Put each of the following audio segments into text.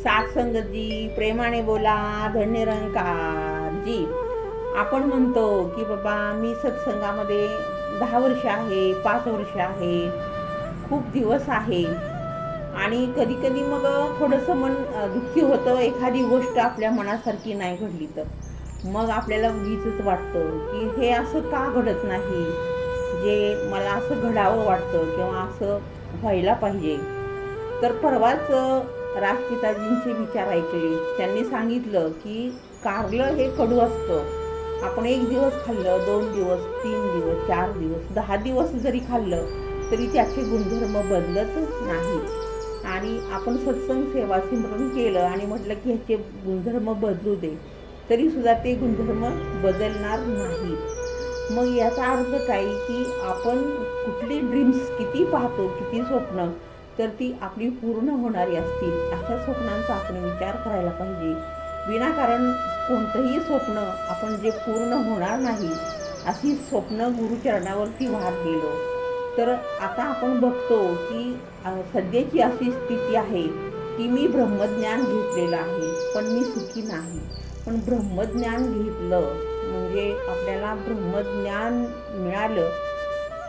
सात्संगजी, प्रेमाने बोला, धन्यरंकार जी. आपण म्हणतो की बाबा मी सत्संगामध्ये 10 वर्ष आहे, 5 वर्ष आहे, खूप दिवस आहे. आणि कधी कधी मग थोडंसं मन दुःखी होतं, एखादी गोष्ट आपल्या मनासारखी नाही घडली तर मग आपल्याला उगीचच वाटतं की हे असं का घडत नाही, जे मला असं घडावं वाटतं किंवा असं व्हायला पाहिजे. तर परवाच राजपिताजींचे विचार ऐकले. त्यांनी सांगितलं की कारलं हे कडू असतं. आपण 1 दिवस खाल्लं, 2 दिवस, 3 दिवस, 4 दिवस, 10 दिवस जरी खाल्लं तरी त्याचे गुणधर्म बदलत नाही. आणि आपण सत्संग सेवा सिमरन केलं आणि म्हटलं की ह्याचे गुणधर्म बदलू दे, तरीसुद्धा ते गुणधर्म बदलणार नाही. मग याचा अर्थ काय की आपण कुठली ड्रीम्स किती पाहतो, किती स्वप्न, तर ती आपली पूर्ण होणारी असतील अशा स्वप्नांचा आपण विचार करायला पाहिजे. विनाकारण कोणतंही स्वप्न आपण जे पूर्ण होणार नाही अशी स्वप्न गुरुचरणावरती वाहत गेलो तर आता आपण बघतो की सध्याची अशी स्थिती आहे की मी ब्रह्मज्ञान घेतलेलं आहे पण मी सुखी नाही. पण ब्रह्मज्ञान घेतलं म्हणजे आपल्याला ब्रह्मज्ञान मिळालं,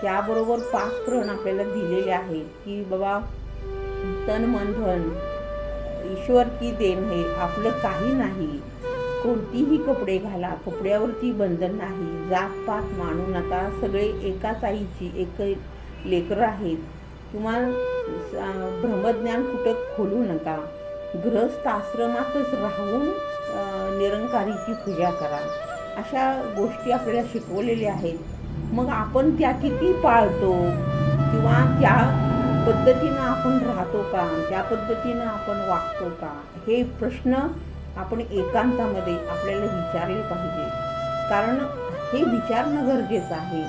त्याबरोबर 5 प्रण आपल्याला दिलेले आहेत की बाबा तन मन धन ईश्वर की देण हे, आपलं काही नाही. कोणतीही कपडे घाला, कपड्यावरती बंधन नाही. जातपात मानू नका, सगळे एकाच आईची एक लेकरं आहेत. किंवा ब्रह्मज्ञान कुठं खोलू नका. गृहस्थ आश्रमातच राहून निरंकारीची पूजा करा. अशा गोष्टी आपल्याला शिकवलेल्या आहेत. मग आपण त्या किती पाळतो किंवा त्या पद्धतीनं आपण राहतो का, त्या पद्धतीनं आपण वागतो का, हे प्रश्न आपण एकांतामध्ये आपल्याला विचारले पाहिजे. कारण हे विचारणं गरजेचं आहे.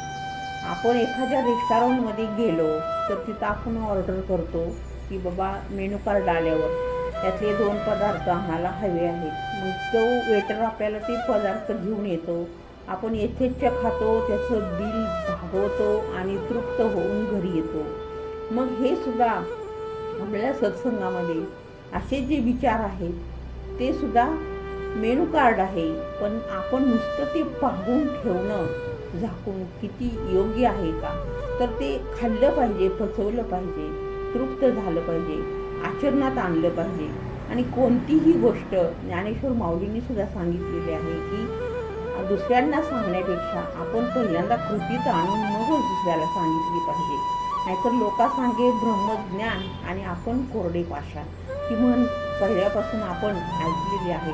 आपण एखाद्या रेस्टॉरंटमध्ये गेलो तर तिथं आपण ऑर्डर करतो की बाबा मेनू कार्ड आल्यावर त्यातले 2 पदार्थ आम्हाला हवे आहेत. मग तो वेटर आपल्याला ते पदार्थ घेऊन येतो. आपण यथेच्छ खातो, त्याचं बिल भागवतो आणि तृप्त होऊन घरी येतो. मग हे सुद्धा आपल्याला सत्संगामध्ये असे जे विचार आहेत ते सुद्धा मेनू कार्ड आहे, पण आपण नुसतं ते पाहून ठेवणं झाकून किती योग्य आहे का. तर ते खाल्लं पाहिजे, पचवलं पाहिजे, तृप्त झालं पाहिजे, आचरणात आणलं पाहिजे. आणि कोणतीही गोष्ट ज्ञानेश्वर माऊलींनी सुद्धा सांगितलेली आहे की दुसऱ्यांना सांगण्यापेक्षा आपण पहिल्यांदा कृतीत आणून मगच दुसऱ्याला सांगितली पाहिजे. नाहीतर लोकांसांगे ब्रह्मज्ञान आणि आपण कोरडे पाषाण, ही म्हण पहिल्यापासून आपण ऐकलेली आहे.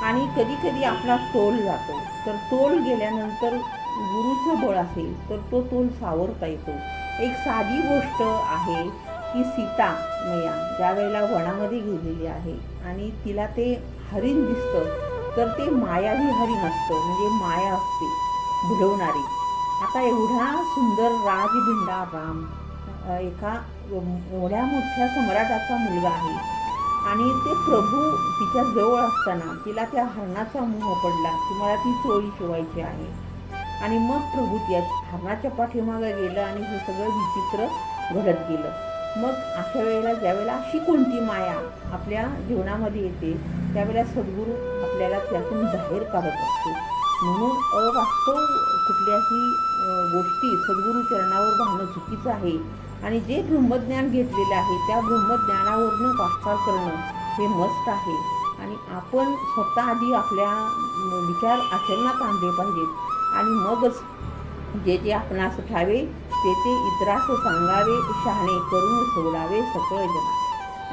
आणि कधी कधी आपला तोल जातो, तर तोल गेल्यानंतर गुरुचं बळ असेल तर तो तोल सावरता येतो. एक साधी गोष्ट आहे की सीता मैया ज्या वेळेला वनामध्ये गेलेली आहे आणि तिला ते हरिण दिसतं, तर ते मायावी हरिण असतं, म्हणजे माया असते भुलवणारी. आता एवढा सुंदर राजबिंडा राम एका एवढ्या मोठ्या सम्राटाचा मुलगा आहे आणि ते प्रभू तिच्या जवळ असताना तिला त्या हरणाचा मोह पडला की मला ती चोळी शिवायची आहे. आणि मग प्रभू त्या हरणाच्या पाठीमागं गेलं आणि हे सगळं विचित्र घडत गेलं. मग अशा वेळेला ज्यावेळेला अशी कोणती माया आपल्या जीवनामध्ये येते त्यावेळेला सद्गुरू आपल्याला त्यातून बाहेर काढत असतो. म्हणून अवास्तव कुठल्याही गोष्टी सद्गुरू चरणावर वाहणं चुकीचं आहे. आणि जे ब्रह्मज्ञान घेतलेलं आहे त्या ब्रह्मज्ञानावरनं वाटचाल करणं हे मस्ट आहे. आणि आपण स्वतः आधी आपल्या विचार आचरणात आणले पाहिजेत आणि मगच जे जे आपणास ठावे ते ते इतरास सांगावे, शहाणे करून सोडावे सकळ जग.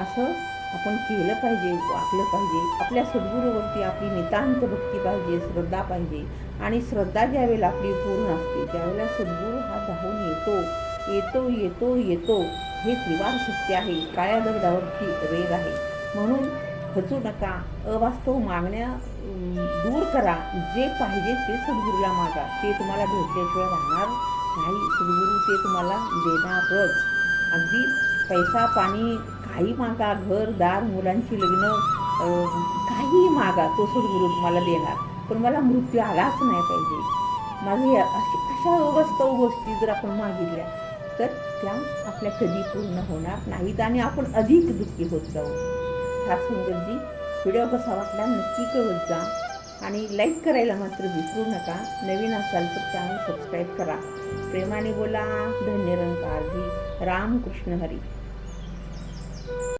असं आपण केलं पाहिजे, वागलं पाहिजे. आपल्या सद्गुरूवरती आपली नितांत भक्ती पाहिजे, श्रद्धा पाहिजे. आणि श्रद्धा ज्यावेळेला आपली पूर्ण असते त्यावेळेला सद्गुरू हा धावून येतो येतो येतो येतो. हे त्रिवार सत्य आहे, काळ्या दगडावरची रेग आहे. म्हणून खचू नका, अवास्तव मागण्या दूर करा. जे पाहिजे ते सद्गुरूला मागा, ते तुम्हाला भेटल्याशिवाय राहणार नाही. सद्गुरू ते तुम्हाला देणारच. अगदी पैसा पाणी काही मागा, घर दार मुलांची लग्न काही मागा, तो सद्गुरू तुम्हाला देणार. पण मला मृत्यू आलाच नाही पाहिजे, माझे अशा अवास्तव गोष्टी जर आपण मागितल्या तर त्या आपल्या कधी पूर्ण होणार नाहीत आणि आपण अधिक दुःखी होत जाऊ. संगतजी. व्हिडिओ कसा वाटला नक्की कळत जा आणि लाईक करायला मात्र विसरू नका. नवीन असाल तर चॅनल सबस्क्राईब करा. प्रेमाने बोला. धन्य निरंकारजी. रामकृष्ण हरी.